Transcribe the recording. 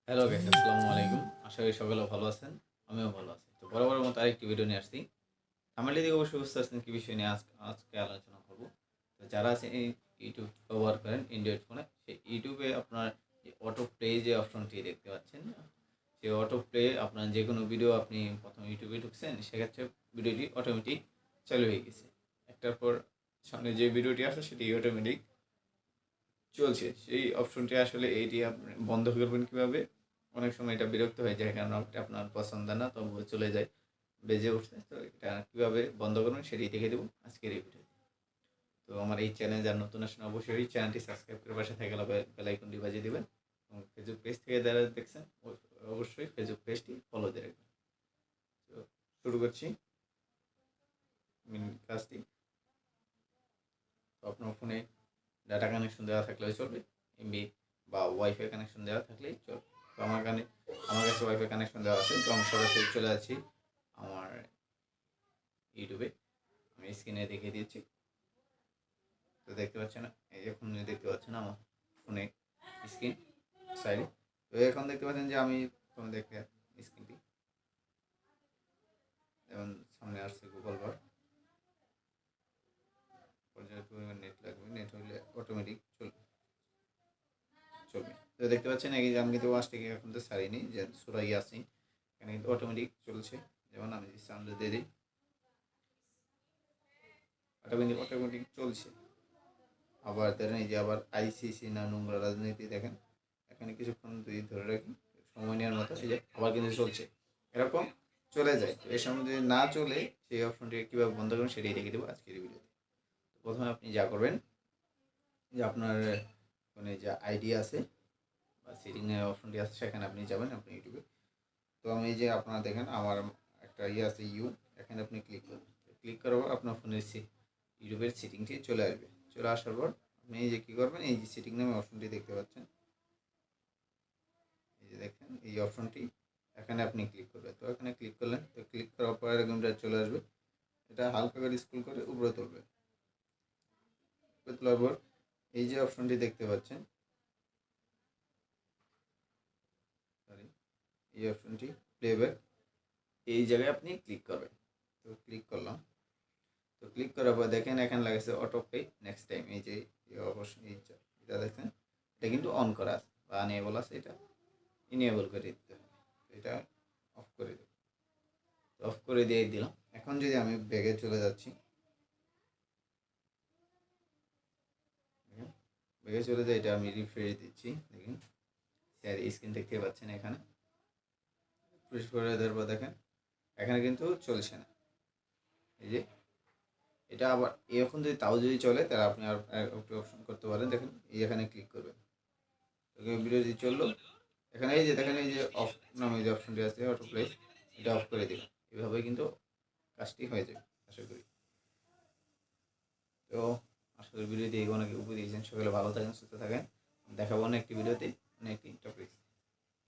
Hello guys, আসসালামু আলাইকুম। আশা করি সকলে ভালো আছেন। আমিও ভালো আছি। তো বরাবরের মতো আরেকটি ভিডিও নিয়ে আসছি। থাম্বনেল দেখে অবশ্যই বুঝতে পারছেন কি বিষয় নিয়ে আজকে আলোচনা করব। তো যারা আছেন এই ইউটিউব ব্যবহার করেন অ্যান্ড্রয়েড ফোনে, সেই ইউটিউবে আপনার যে অটো প্লে যে অপশনটি দেখতে পাচ্ছেন, সেই অটো প্লে আপনার যে কোনো ভিডিও আপনি প্রথম ইউটিউবে ঢুকছেন, সেক্ষেত্রে ভিডিওটি অটোমেটিক চালু হয়ে গেছে। একটার পর সামনে যে ভিডিওটি আসে সেটি অটোমেটিক চলছে। সেই অপশনটি আসলে এইটি আপনি বন্ধ করবেন কীভাবে? অনেক সময় এটা বিরক্ত হয়ে যায়, কারণ ওটা আপনার পছন্দ না, তবুও চলে যায়, বেজে উঠছে। তো এটা কীভাবে বন্ধ করবেন সেটি দেখে দেবো আজকের এই ভিডিওতে। তো আমার এই চ্যানেল যারা নতুন আসেন অবশ্যই চ্যানেলটি সাবস্ক্রাইব করে পাশে থাকা বেল আইকনটি বাজিয়ে দেবেন, এবং ফেসবুক পেজ থেকে যারা দেখছেন অবশ্যই ফেসবুক পেজটি ফলো দিয়ে রাখবেন। তো শুরু করছি কাজটি। তো আপনার ফোনে ডাটা কানেকশন দেওয়া থাকলেও চলবে, এমবি বা ওয়াইফাই কানেকশন দেওয়া থাকলেই চলবে। তো আমার কাছে ওয়াইফাই কানেকশন দেওয়া আছে। তো আমি সরাসরি চলে যাচ্ছি আমার ইউটিউবে। আমি স্ক্রিনে দেখিয়ে দিচ্ছি। তো দেখতে পাচ্ছেন, এই এখন দেখতে পাচ্ছেন আমার ফোনে স্ক্রিন সাইডে। তো এখন দেখতে পাচ্ছেন যে আমি ফোনে দেখতে স্ক্রিনটি যেমন সামনে আসছে গুগল বার। পর্যাপ্ত পরিমাণ নেট লাগবে, নেট হলে অটোমেটিক চলবে। তো দেখতে পাচ্ছেন এই যে আমি কিন্তু ওয়াচটিকে এখন তো ছাড়িনি, যে সূরা ইয়াসিন এখানে কিন্তু অটোমেটিক চলছে। যেমন আমি যদি সাউন্ড দিয়ে দিই, অটোমেটিক চলছে। আবার ধরেন এই যে আবার আইসিসি না নোংরা রাজনীতি দেখেন, এখানে কিছুক্ষণ যদি ধরে রাখি সময় নেওয়ার মতো, এই যে আবার কিন্তু চলছে, এরকম চলে যায়। তো এর সময় যদি না চলে, সেই অপশনটি কীভাবে বন্ধ করবেন সেটাই দেখে দেবো আজকের এই ভিডিওতে। প্রথমে আপনি যা করবেন, যে আপনার ফোনে যে আইডি আছে বা সেটিংয়ের অপশনটি আছে, সেখানে আপনি যাবেন আপনি ইউটিউবে। তো আমি যে আপনারা দেখেন আমার একটা আছে এখানে আপনি ক্লিক করবেন। ক্লিক করার পর আপনার ফোনের ইউটিউবের সেটিংটি চলে আসবে। চলে আসার পর আপনি এই যে কী করবেন, এই যে সেটিং নামে অপশনটি দেখতে পাচ্ছেন, এই যে দেখেন এই অপশনটি, এখানে আপনি ক্লিক করবেন। তো এখানে ক্লিক করলেন, তো ক্লিক করার পর এরকম চলে আসবে। এটা হালকা করে স্ক্রল করে উপরে তুলবে। তোলার পর এই যে অপশনটি দেখতে পাচ্ছেন, সরি, এই অপশনটি প্লেব্যাক, এই জায়গায় আপনি ক্লিক করবেন। তো ক্লিক করলাম। তো ক্লিক করার পর দেখেন এখানে লাগেছে অটো প্লে নেক্সট টাইম। এই যে অবশ্যই এটা দেখেন, এটা কিন্তু অন করা আছে বা আনএবল আছে, এটা ইনেবল করে দিতে হবে। এটা অফ করে দেব। অফ করে দিয়ে দিলাম। এখন যদি আমি ব্যাগে চলে যাচ্ছি, ব্যাগে চলে যাই, এটা আমি রিফ্রেশ দিচ্ছি। দেখেন স্যার স্ক্রিন দেখতে পাচ্ছেন, এখানে রিফ্রেশ করে দেওয়ার পর দেখেন এখানে কিন্তু চলছে না। এই যে এটা আবার এখন যদি তাও যদি চলে, তাহলে আপনি আর একটু অপশন করতে পারেন। দেখেন এই এখানে ক্লিক করবেন, ভিডিও যদি চললো, এখানে এই যে দেখেন এই যে অফ নামে যে অপশনটি আছে অটো প্লে, এটা অফ করে দিবেন। এভাবে কিন্তু কাজটি হয়ে যাবে আশা করি। তো আশা করি ভিডিওটি অনেক উপরে দিয়েছেন। সকলে ভালো থাকেন, সুস্থ থাকেন। দেখাবো অন্য একটি ভিডিওতে অন্য একটি টপিক।